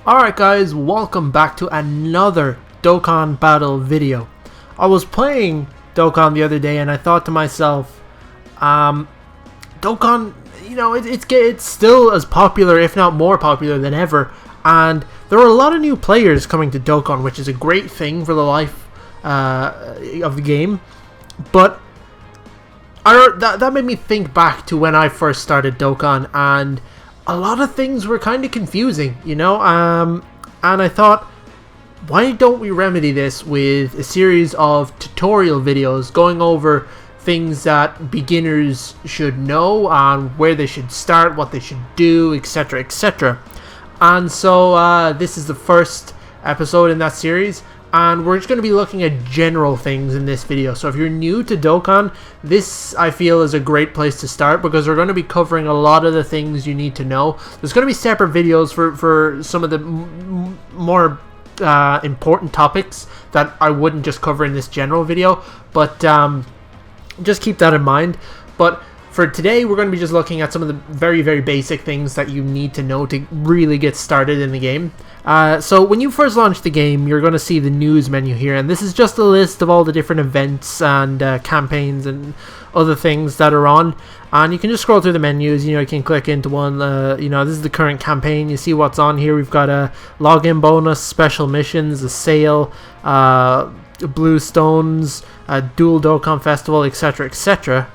Alright guys, welcome back to another Dokkan battle video. I was playing Dokkan the other day and I thought to myself, Dokkan, you know, it's still as popular, if not more popular than ever, and there are a lot of new players coming to Dokkan, which is a great thing for the life of the game. But that made me think back to when I first started Dokkan, and a lot of things were kind of confusing, you know, and I thought, why don't we remedy this with a series of tutorial videos going over things that beginners should know and where they should start, what they should do, etc, etc. And so this is the first episode in that series, and we're just going to be looking at general things in this video. So if you're new to Dokkan, this I feel is a great place to start, because we're going to be covering a lot of the things you need to know. There's going to be separate videos for some of the more important topics that I wouldn't just cover in this general video, but just keep that in mind. But for today, we're going to be just looking at some of the very, very basic things that you need to know to really get started in the game. So when you first launch the game, you're going to see the news menu here, and this is just a list of all the different events and campaigns and other things that are on. And you can just scroll through the menus. You know, you can click into one. You know, this is the current campaign. You see what's on here. We've got a login bonus, special missions, a sale, blue stones, a dual Dokkan festival, etc, etc.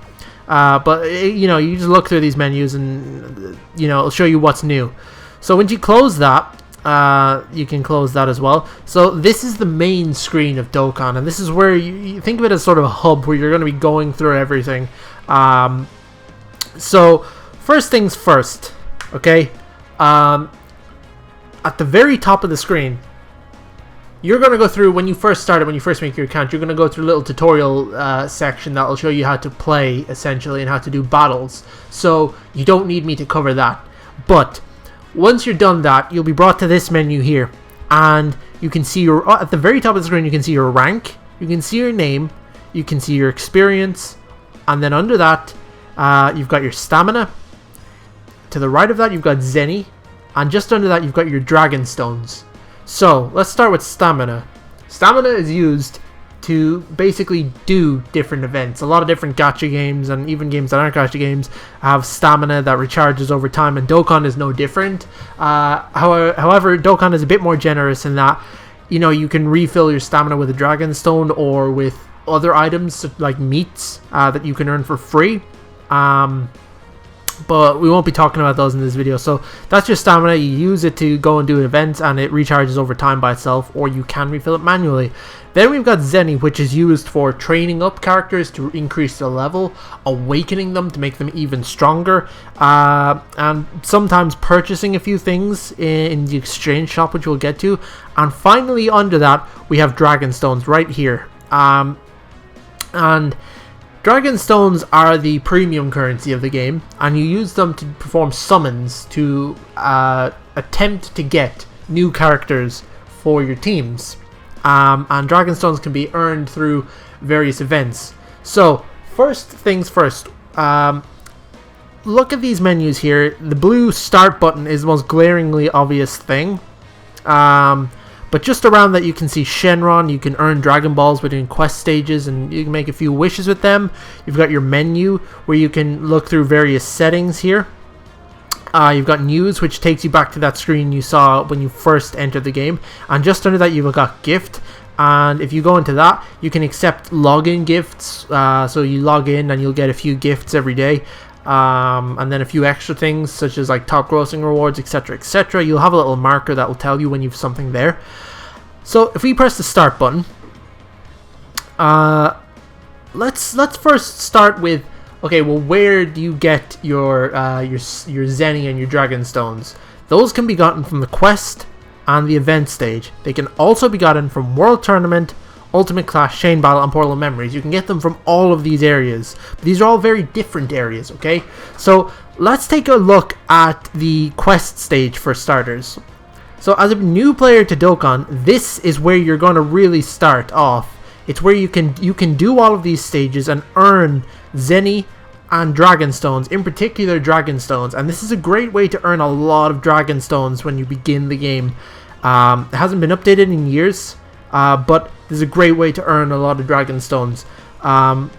But you know, you just look through these menus and you know, it'll show you what's new. So once you close that, you can close that as well. So this is the main screen of Dokkan, and this is where you think of it as sort of a hub where you're going to be going through everything. So first things first, okay, at the very top of the screen, you're going to go through, when you first make your account, you're going to go through a little tutorial section that will show you how to play, essentially, and how to do battles. So you don't need me to cover that. But once you're done that, you'll be brought to this menu here. And you can see your, at the very top of the screen, you can see your rank, you can see your name, you can see your experience, and then under that, you've got your stamina. To the right of that, you've got Zenny, and just under that, you've got your Dragon Stones. So, let's start with stamina. Stamina is used to basically do different events. A lot of different gacha games, and even games that aren't gacha games, have stamina that recharges over time, and Dokkan is no different. However, Dokkan is a bit more generous in that, you know, you can refill your stamina with a Dragon Stone or with other items like meats that you can earn for free. But we won't be talking about those in this video. So that's your stamina. You use it to go and do events, and it recharges over time by itself, or you can refill it manually. Then we've got Zenny, which is used for training up characters to increase their level, awakening them to make them even stronger, and sometimes purchasing a few things in the exchange shop, which we'll get to. And finally, under that, we have Dragon Stones right here. And Dragon Stones are the premium currency of the game, and you use them to perform summons to attempt to get new characters for your teams. And Dragon Stones can be earned through various events. So, first things first, look at these menus here. The blue start button is the most glaringly obvious thing. But just around that, you can see Shenron. You can earn Dragon Balls between quest stages, and you can make a few wishes with them. You've got your menu, where you can look through various settings here. You've got news, which takes you back to that screen you saw when you first entered the game. And just under that, you've got gift. And if you go into that, you can accept login gifts. So you log in, and you'll get a few gifts every day. And then a few extra things such as like top grossing rewards, etc, etc. You'll have a little marker that will tell you when you've something there. So if we press the start button, let's first start with, okay, well, where do you get your Zenny and your Dragon Stones? Those can be gotten from the quest and the event stage. They can also be gotten from World Tournament, Ultimate Clash, Chain Battle, and Portal of Memories. You can get them from all of these areas. But these are all very different areas, okay? So let's take a look at the quest stage for starters. So as a new player to Dokkan, this is where you're going to really start off. It's where you can do all of these stages and earn Zenny and Dragon Stones, in particular Dragon Stones. And this is a great way to earn a lot of Dragon Stones when you begin the game. It hasn't been updated in years, but this is a great way to earn a lot of Dragon Stones. And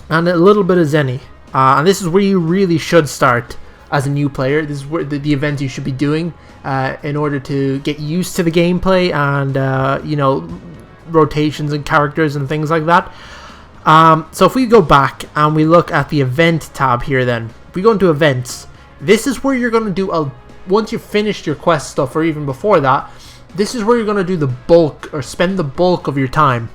a little bit of Zenny. And this is where you really should start as a new player. This is where the events you should be doing in order to get used to the gameplay and, you know, rotations and characters and things like that. So if we go back and we look at the event tab here, then if we go into events, this is where you're going to do once you've finished your quest stuff, or even before that, this is where you're going to do the bulk, or spend the bulk of your time.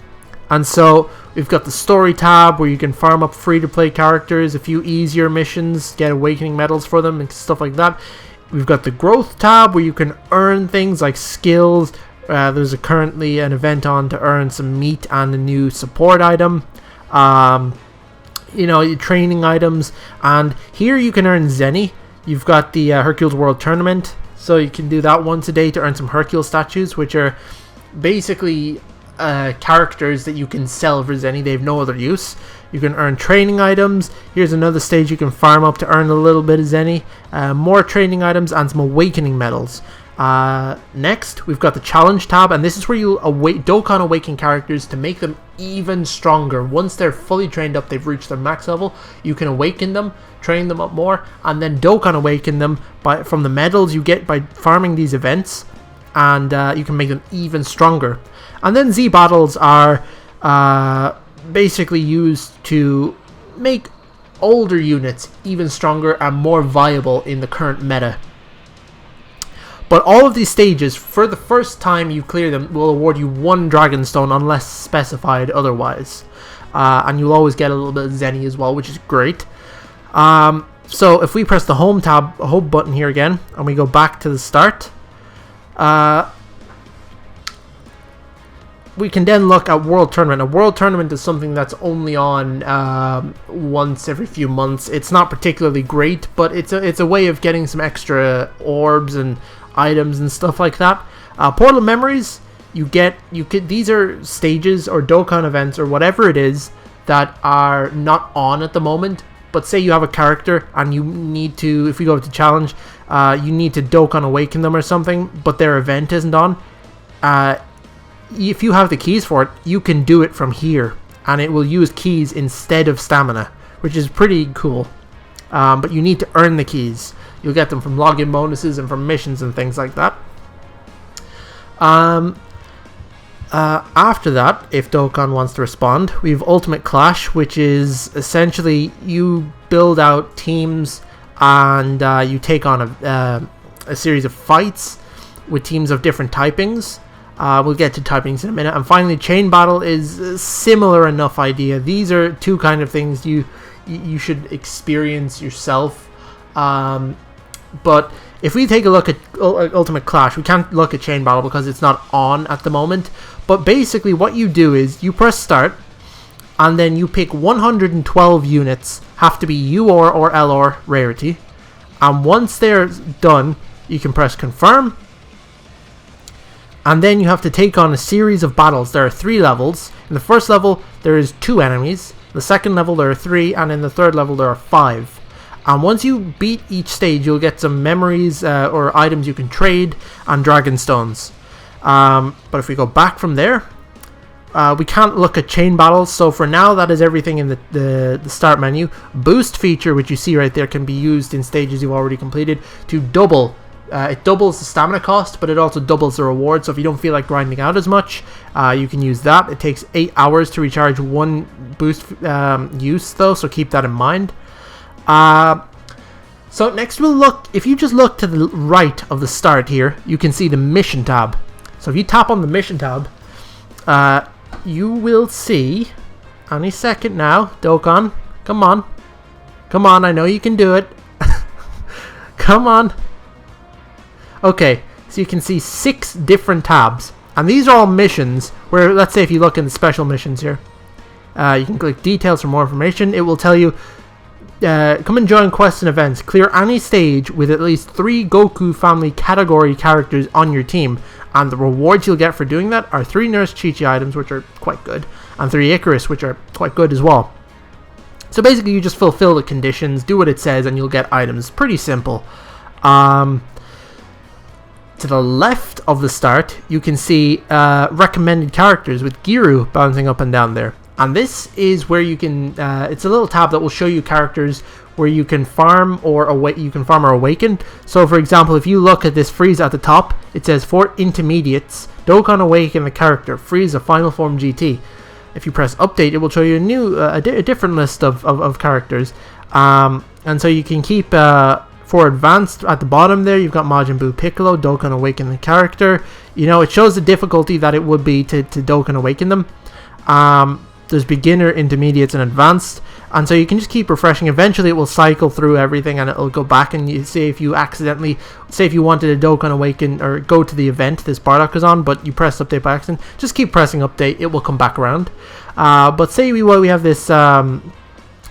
And so we've got the story tab where you can farm up free-to-play characters, a few easier missions, get awakening medals for them and stuff like that. We've got the growth tab where you can earn things like skills. There's currently an event on to earn some meat and a new support item. You know, training items. And here you can earn Zenny. You've got the Hercules World Tournament. So you can do that once a day to earn some Hercules statues, which are basically characters that you can sell for Zenny. They have no other use. You can earn training items. Here's another stage you can farm up to earn a little bit of Zenny. More training items and some awakening medals. Next, we've got the challenge tab, and this is where you Dokkan awaken characters to make them even stronger. Once they're fully trained up, they've reached their max level, you can awaken them, train them up more, and then Dokkan awaken them from the medals you get by farming these events, and you can make them even stronger. And then Z battles are basically used to make older units even stronger and more viable in the current meta. But all of these stages, for the first time you clear them, will award you 1 Dragon Stone unless specified otherwise. And you'll always get a little bit of Zenny as well, which is great. So if we press the home button here again, and we go back to the start, we can then look at World Tournament. A World Tournament is something that's only on once every few months. It's not particularly great, but it's a way of getting some extra orbs and items and stuff like that. Portal Memories, these are stages or Dokkan events or whatever it is that are not on at the moment. But say you have a character and you need to, if we go to challenge, you need to Dokkan awaken them or something, but their event isn't on. If you have the keys for it, you can do it from here, and it will use keys instead of stamina, which is pretty cool. But you need to earn the keys. You'll get them from login bonuses and from missions and things like that. After that, if Dokkan wants to respond, we have Ultimate Clash, which is essentially you build out teams and you take on a series of fights with teams of different typings. We'll get to typings in a minute. And finally, Chain Battle is a similar enough idea. These are two kind of things you should experience yourself. But if we take a look at Ultimate Clash, we can't look at Chain Battle because it's not on at the moment. But basically what you do is you press start, and then you pick 112 units, have to be UR or LR rarity. And once they're done, you can press confirm. And then you have to take on a series of battles. There are 3 levels. In the first level, there is 2 enemies. The second level, there are 3. And in the third level, there are 5. And once you beat each stage, you'll get some memories or items you can trade and Dragon Stones. But if we go back from there, we can't look at Chain Battles. So for now, that is everything in the start menu. Boost feature, which you see right there, can be used in stages you've already completed to double. It doubles the stamina cost, but it also doubles the reward. So if you don't feel like grinding out as much, you can use that. It takes 8 hours to recharge 1 boost use, though, so keep that in mind. So next we'll look, if you just look to the right of the start here, you can see the mission tab. So if you tap on the mission tab, you will see, any second now, Dokkan, come on, I know you can do it. Come on. Okay, so you can see 6 different tabs, and these are all missions where, let's say if you look in the special missions here, you can click details for more information. It will tell you, come and join quests and events, clear any stage with at least 3 Goku family category characters on your team, and the rewards you'll get for doing that are 3 Nurse Chi-Chi items, which are quite good, and 3 Icarus, which are quite good as well. So basically you just fulfill the conditions, do what it says, and you'll get items. Pretty simple. To the left of the start, you can see recommended characters with Giru bouncing up and down there. And this is where you can, it's a little tab that will show you characters where you can farm or awaken. So for example, if you look at this Frieza at the top, it says for intermediates, Dokkan awaken the character, Frieza final form GT. If you press update, it will show you a new, a different list of characters. And so you can keep, for advanced at the bottom there, you've got Majin Buu Piccolo, Dokkan awaken the character. You know, it shows the difficulty that it would be to Dokkan awaken them. There's beginner, intermediates, and advanced, and so you can just keep refreshing. Eventually it will cycle through everything and it'll go back, and you say if you accidentally, say if you wanted a Dokkan awaken or go to the event this Bardock is on, but you press update by accident, just keep pressing update, it will come back around. But say we have this Super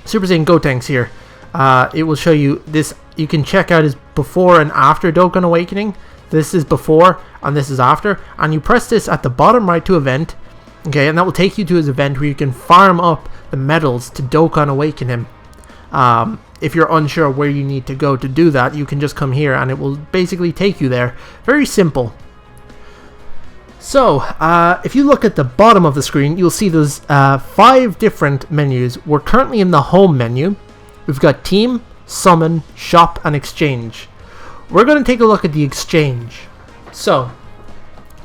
Saiyan Gotenks here, it will show you this. You can check out his before and after Dokkan awakening. This is before and this is after, and you press this at the bottom right to event. Okay, and that will take you to his event where you can farm up the medals to Dokkan awaken him. If you're unsure where you need to go to do that, you can just come here and it will basically take you there. Very simple. So, if you look at the bottom of the screen, you'll see there's 5 different menus. We're currently in the home menu. We've got Team, Summon, Shop, and Exchange. We're going to take a look at the Exchange. So,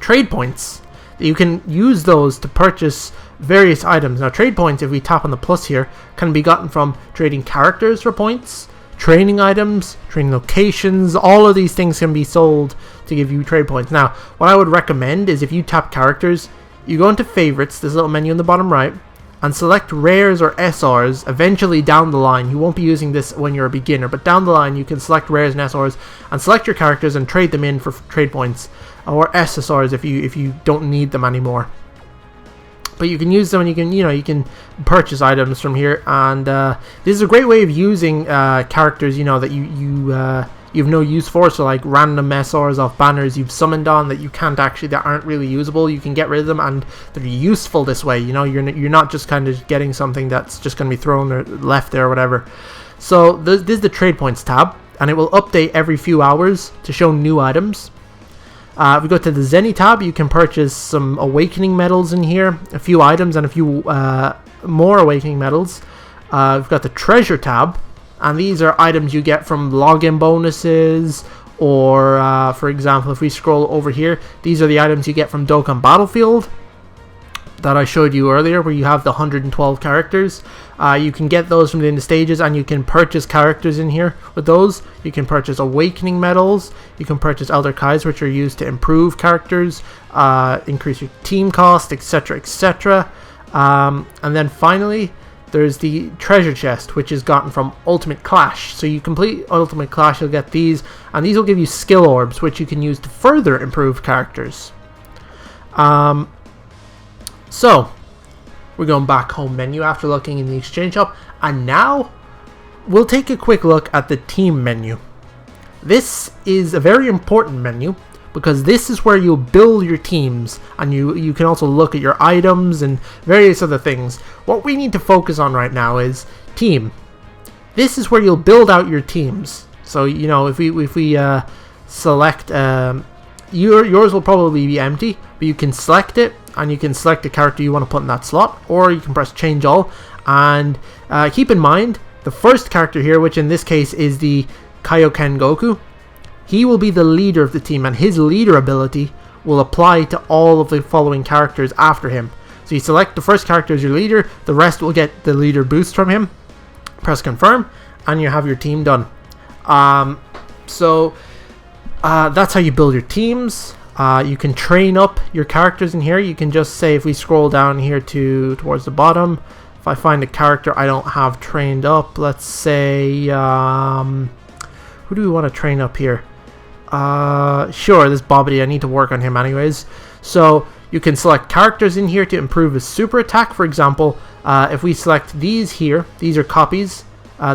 trade points. You can use those to purchase various items. Now, trade points, if we tap on the plus here, can be gotten from trading characters for points, training items, training locations. All of these things can be sold to give you trade points. Now, what I would recommend is if you tap characters, you go into favorites, this little menu in the bottom right, and select rares or SRs. Eventually down the line, you won't be using this when you're a beginner, but down the line you can select rares and SRs and select your characters and trade them in for trade points, or SSRs if you don't need them anymore. But you can use them, and you can purchase items from here. And this is a great way of using characters that you have no use for. So like random SRs off banners you've summoned on that that aren't really usable. You can get rid of them, and they're useful this way. You're not just kind of getting something that's just going to be thrown or left there or whatever. So this is the trade points tab, and it will update every few hours to show new items. If we go to the Zenny tab, you can purchase some awakening medals in here, a few items, and a few more awakening medals. We've got the treasure tab, and these are items you get from login bonuses, or for example, if we scroll over here, these are the items you get from Dokkan Battlefield that I showed you earlier, where you have the 112 characters. You can get those from the stages, and you can purchase characters in here with those. You can purchase awakening medals, you can purchase Elder Kais, which are used to improve characters, increase your team cost, etc, etc. And then finally there's the treasure chest, which is gotten from Ultimate Clash. So you complete Ultimate Clash, you'll get these, and these will give you skill orbs, which you can use to further improve characters. So, we're going back home menu after looking in the exchange shop, and now we'll take a quick look at the team menu. This is a very important menu because this is where you'll build your teams, and you can also look at your items and various other things. What we need to focus on right now is team. This is where you'll build out your teams. So if we select yours will probably be empty, but you can select it, and you can select the character you want to put in that slot, or you can press change all. And keep in mind, the first character here, which in this case is the Kaioken Goku, he will be the leader of the team, and his leader ability will apply to all of the following characters after him. So you select the first character as your leader, the rest will get the leader boost from him. Press confirm, and you have your team done. So that's how you build your teams. You can train up your characters in here. You can just say, if we scroll down here towards the bottom, if I find a character I don't have trained up, let's say, who do we want to train up here? Sure, this Bobbity, I need to work on him anyways. So you can select characters in here to improve his super attack. For example, if we select these here, these are copies,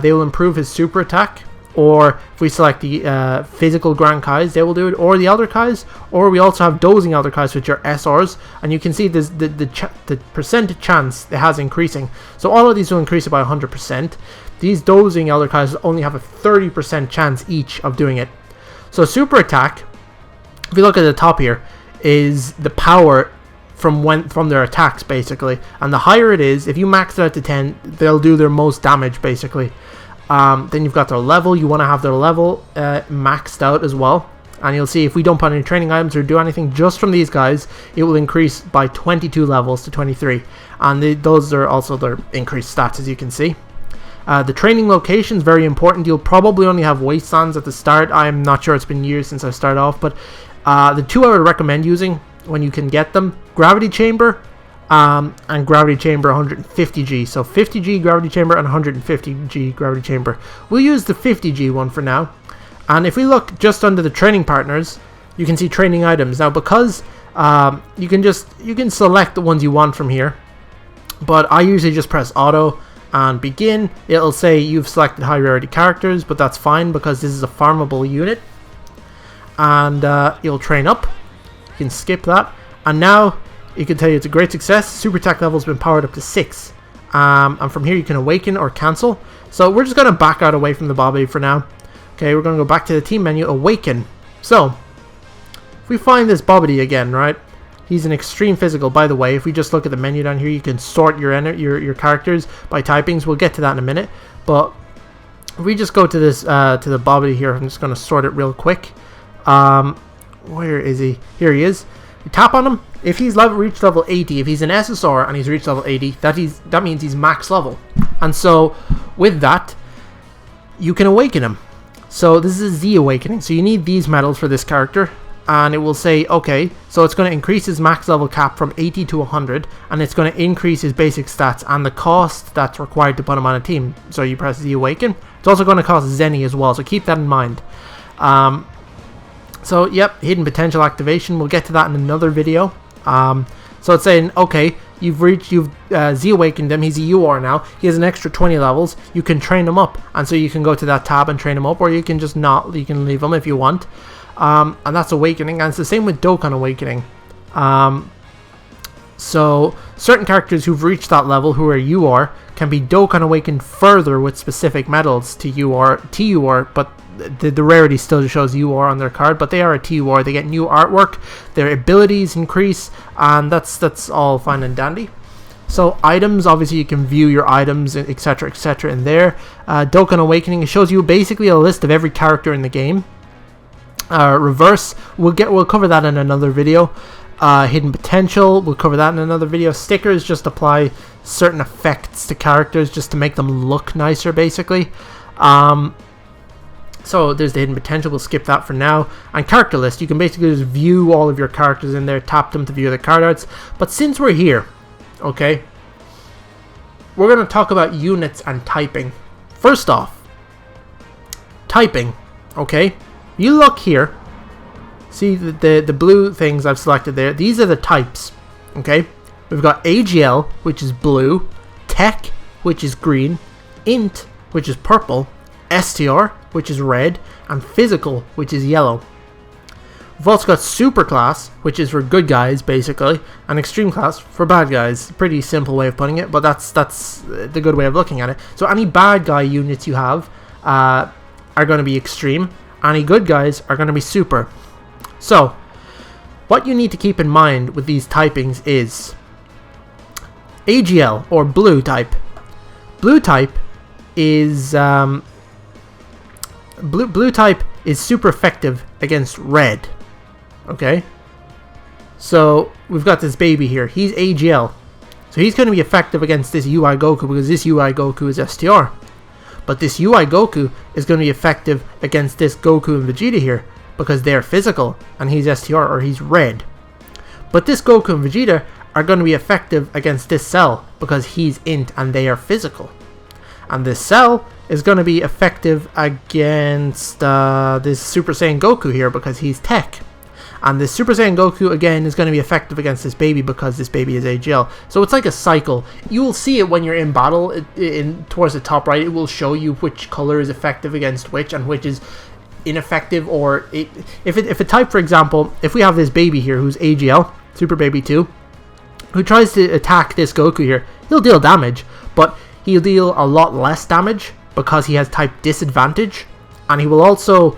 they will improve his super attack. or if we select the physical Grand Kais, they will do it, or the Elder Kais, or we also have dozing Elder Kais, which are SRs, and you can see this, the percentage chance it has increasing. So all of these will increase it by 100%. These dozing Elder Kais only have a 30% chance each of doing it. So super attack, if you look at the top here, is the power from their attacks basically, and the higher it is, if you max it out to 10, they'll do their most damage basically. Then you've got their level. You want to have their level maxed out as well, and you'll see if we don't put any training items or do anything just from these guys, it will increase by 22 levels to 23, and those are also their increased stats, as you can see. The training location is very important. You'll probably only have wastelands at the start. I'm not sure, it's been years since I started off, but the two I would recommend using when you can get them, Gravity Chamber and Gravity Chamber 150G. So 50G Gravity Chamber and 150G Gravity Chamber. We'll use the 50G one for now. And if we look just under the training partners, you can see training items. Now because you can select the ones you want from here, but I usually just press auto and begin. It'll say you've selected high rarity characters, but that's fine because this is a farmable unit. And you'll train up. You can skip that. And now it can tell you it's a great success. Super attack level has been powered up to 6. And from here you can awaken or cancel. So we're just going to back out away from the Bobby for now. Okay, we're going to go back to the team menu, awaken. So if we find this Bobbity again, right? He's an extreme physical. By the way, if we just look at the menu down here, you can sort your characters by typings. We'll get to that in a minute. But if we just go to this to the Bobbity here, I'm just going to sort it real quick. Where is he? Here he is. You tap on him. If he's reached level 80, if he's an SSR and he's reached level 80, that means he's max level. And so with that, you can awaken him. So this is a Z awakening. So you need these medals for this character, and it will say, okay, so it's going to increase his max level cap from 80 to 100, and it's going to increase his basic stats and the cost that's required to put him on a team. So you press Z awaken. It's also going to cost Zenny as well, so keep that in mind. So yep, hidden potential activation. We'll get to that in another video. So it's saying, okay, you've Z awakened him. He's a UR now. He has an extra 20 levels. You can train him up, and so you can go to that tab and train him up, or you can just not. You can leave him if you want. And that's awakening, and it's the same with Dokkan awakening. So certain characters who've reached that level, who are UR, can be Dokkan awakened further with specific medals to TUR, but the rarity still shows UR on their card, but they are a TUR. They get new artwork, their abilities increase, and that's all fine and dandy. So items, obviously you can view your items, etc, etc in there. Dokkan awakening, it shows you basically a list of every character in the game. Reverse, we'll cover that in another video. Hidden potential, we'll cover that in another video. Stickers just apply certain effects to characters just to make them look nicer, basically. So there's the hidden potential. We'll skip that for now. And character list, you can basically just view all of your characters in there, tap them to view the card arts. But since we're here, okay, we're going to talk about units and typing. First off, typing, okay, you look here. See the blue things I've selected there. These are the types, okay? We've got AGL, which is blue, Tech, which is green, Int, which is purple, STR, which is red, and Physical, which is yellow. We've also got Super Class, which is for good guys, basically, and Extreme Class for bad guys. Pretty simple way of putting it, but that's the good way of looking at it. So any bad guy units you have are going to be Extreme. Any good guys are going to be Super. So, what you need to keep in mind with these typings is AGL, or blue type. Blue type is blue type is super effective against red. Okay, so we've got this baby here. He's AGL, so he's going to be effective against this UI Goku because this UI Goku is STR. But this UI Goku is going to be effective against this Goku and Vegeta here because they're physical and he's STR, or he's red. But this Goku and Vegeta are going to be effective against this Cell because he's Int and they are physical. And this Cell is going to be effective against this Super Saiyan Goku here because he's Tech. And this Super Saiyan Goku, again, is going to be effective against this baby because this baby is AGL. So it's like a cycle. You will see it when you're in battle. Towards the top right, it will show you which color is effective against which and which is ineffective. Or if a type, for example, if we have this baby here who's AGL, Super Baby 2, who tries to attack this Goku here, he'll deal damage, but he'll deal a lot less damage because he has type disadvantage, and he will also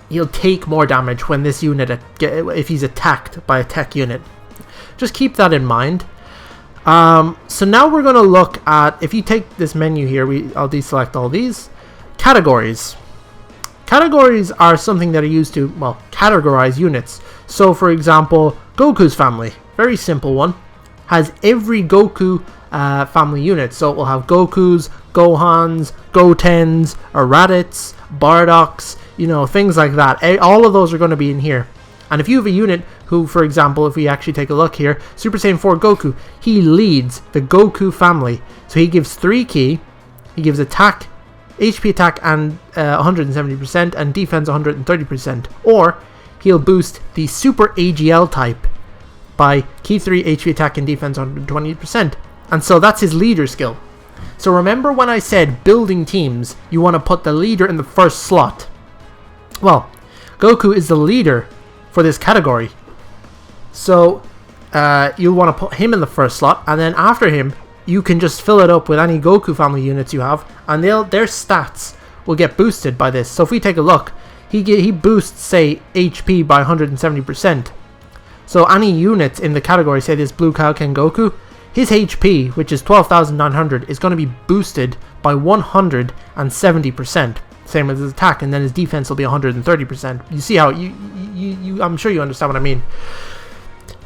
he'll take more damage when this unit if he's attacked by a tech unit. Just keep that in mind. So now we're going to look at, if you take this menu here, I'll deselect all these categories. Categories are something that are used to, well, categorize units. So for example, Goku's family, very simple one, has every Goku family unit. So it will have Gokus, Gohans, Gotens, Raditz, Bardoks, you know, things like that. All of those are going to be in here. And if you have a unit who, for example, if we actually take a look here, Super Saiyan 4 Goku, he leads the Goku family. So he gives 3 ki, he gives attack, HP attack and 170% and defense 130%. Or he'll boost the Super AGL type by Ki 3, HP attack and defense 120%. And so that's his leader skill. So remember when I said building teams, you want to put the leader in the first slot. Well, Goku is the leader for this category. So you'll want to put him in the first slot, and then after him, you can just fill it up with any Goku family units you have, and their stats will get boosted by this. So if we take a look, he boosts, say, HP by 170%. So any units in the category, say this Blue Kaioken Goku, his HP, which is 12,900, is going to be boosted by 170%. Same as his attack, and then his defense will be 130%. You see how I'm sure you understand what I mean.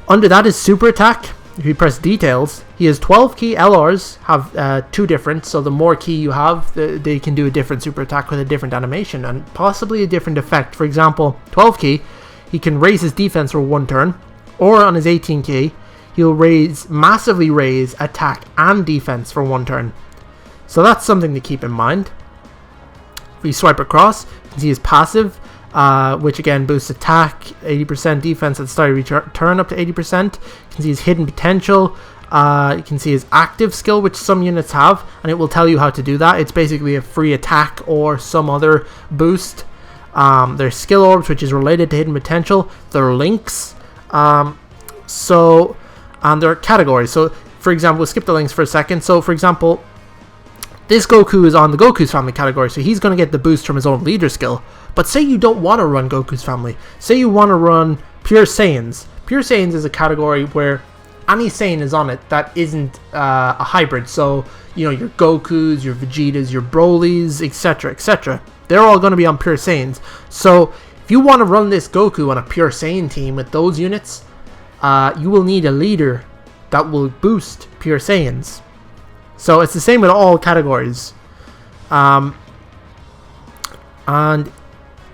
Under that is super attack. If you press details, he has 12 key LRs, have 2 different, so the more key you have, they can do a different super attack with a different animation and possibly a different effect. For example, 12 key, he can raise his defense for 1 turn, or on his 18 key, he'll massively raise attack and defense for 1 turn. So that's something to keep in mind. If we swipe across, you can see his passive, which again boosts attack, 80% defense at the start of each turn up to 80%. You can see his hidden potential. You can see his active skill, which some units have, and it will tell you how to do that. It's basically a free attack or some other boost. There's skill orbs, which is related to hidden potential. There are links. And there are categories. So, for example, we'll skip the links for a second. So, for example, this Goku is on the Goku's family category, so he's going to get the boost from his own leader skill. But say you don't want to run Goku's family. Say you want to run Pure Saiyans. Pure Saiyans is a category where any Saiyan is on it that isn't a hybrid. So, you know, your Gokus, your Vegetas, your Brolys, etc., etc. They're all going to be on Pure Saiyans. So, if you want to run this Goku on a Pure Saiyan team with those units, you will need a leader that will boost Pure Saiyans. So it's the same with all categories. And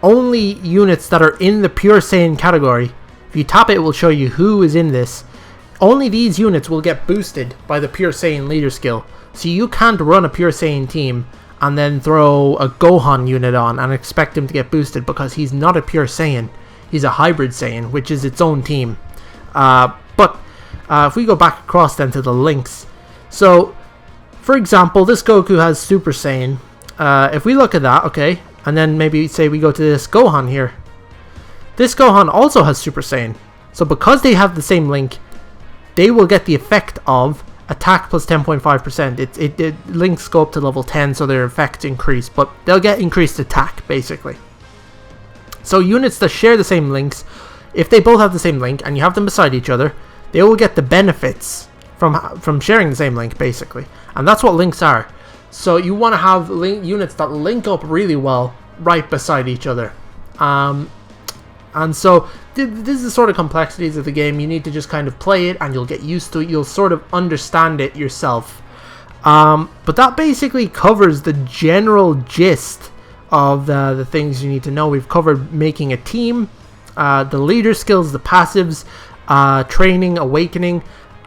only units that are in the Pure Saiyan category, if you tap it, it will show you who is in this. Only these units will get boosted by the Pure Saiyan leader skill. So you can't run a Pure Saiyan team and then throw a Gohan unit on and expect him to get boosted, because he's not a Pure Saiyan. He's a Hybrid Saiyan, which is its own team. But if we go back across then to the links. So, for example, this Goku has Super Saiyan. If we look at that, okay, and then maybe say we go to this Gohan here. This Gohan also has Super Saiyan. So because they have the same link, they will get the effect of attack plus 10.5%. It links go up to level 10, so their effects increase, but they'll get increased attack, basically. So units that share the same links, if they both have the same link and you have them beside each other, they will get the benefits from sharing the same link, basically. And that's what links are. So you want to have units that link up really well right beside each other. And so this is the sort of complexities of the game. You need to just kind of play it and you'll get used to it. You'll sort of understand it yourself. But that basically covers the general gist of the things you need to know. We've covered making a team, the leader skills, the passives, training, awakening,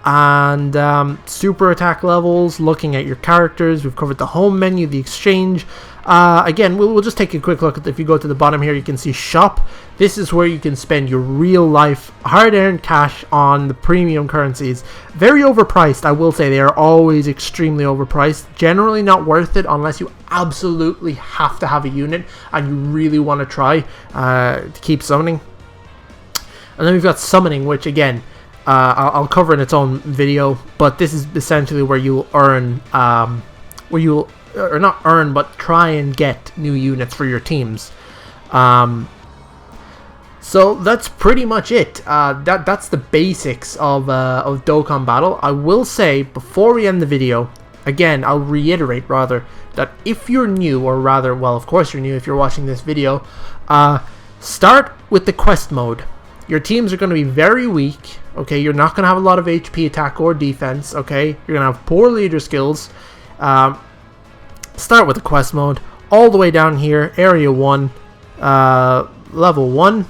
and super attack levels, looking at your characters. We've covered the home menu, the exchange, Again, we'll just take a quick look at, if you go to the bottom here, you can see shop. This is where you can spend your real life hard-earned cash on the premium currencies. Very overpriced, I will say. They are always extremely overpriced. Generally not worth it unless you absolutely have to have a unit and you really want to try to keep summoning. And then we've got summoning, which again, I'll cover in its own video, but this is essentially where you'll earn, or not earn, but try and get new units for your teams. So that's pretty much it. That's the basics of Dokkan Battle. I will say, before we end the video, again, I'll reiterate rather, that if you're new, or rather, well, of course you're new if you're watching this video, start with the quest mode. Your teams are going to be very weak, okay? You're not going to have a lot of HP, attack, or defense, okay? You're going to have poor leader skills. Start with the quest mode. All the way down here, Area 1, Level 1.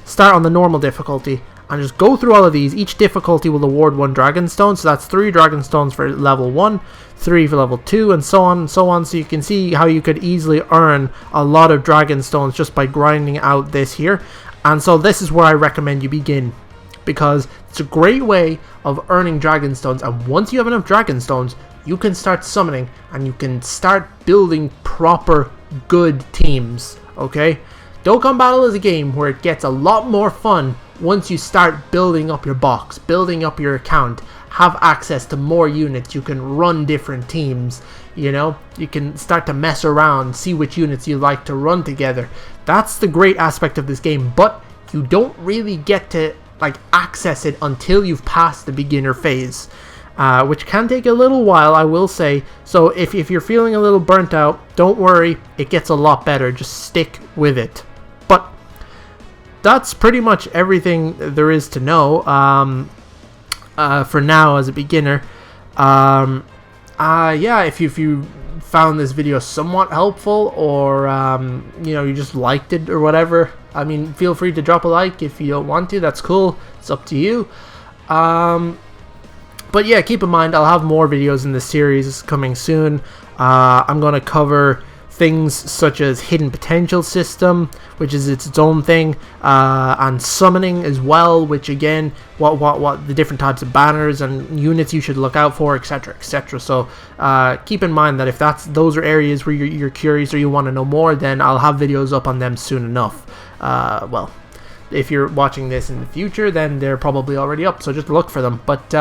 Start on the normal difficulty. And just go through all of these. Each difficulty will award 1 Dragon Stone. So that's 3 Dragon Stones for Level 1, 3 for Level 2, and so on and so on. So you can see how you could easily earn a lot of Dragon Stones just by grinding out this here. And so this is where I recommend you begin, because it's a great way of earning Dragon Stones, and once you have enough Dragon Stones, you can start summoning and you can start building proper good teams, okay? Dokkan Battle is a game where it gets a lot more fun once you start building up your box, building up your account, have access to more units, you can run different teams, you know, you can start to mess around, see which units you like to run together. That's the great aspect of this game, but you don't really get to like access it until you've passed the beginner phase, which can take a little while, I will say. So if you're feeling a little burnt out, don't worry, it gets a lot better, just stick with it. But that's pretty much everything there is to know for now as a beginner. Yeah, if you found this video somewhat helpful, or you know, you just liked it or whatever, I mean, feel free to drop a like. If you don't want to, that's cool, it's up to you. But yeah, keep in mind, I'll have more videos in this series coming soon. I'm going to cover things such as hidden potential system, which is its own thing, and summoning as well, which again, what the different types of banners and units you should look out for, etc, etc. So keep in mind that if those are areas where you're curious or you want to know more, then I'll have videos up on them soon enough. Well, if you're watching this in the future, then they're probably already up, so just look for them. But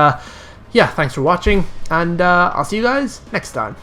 yeah, thanks for watching, and I'll see you guys next time.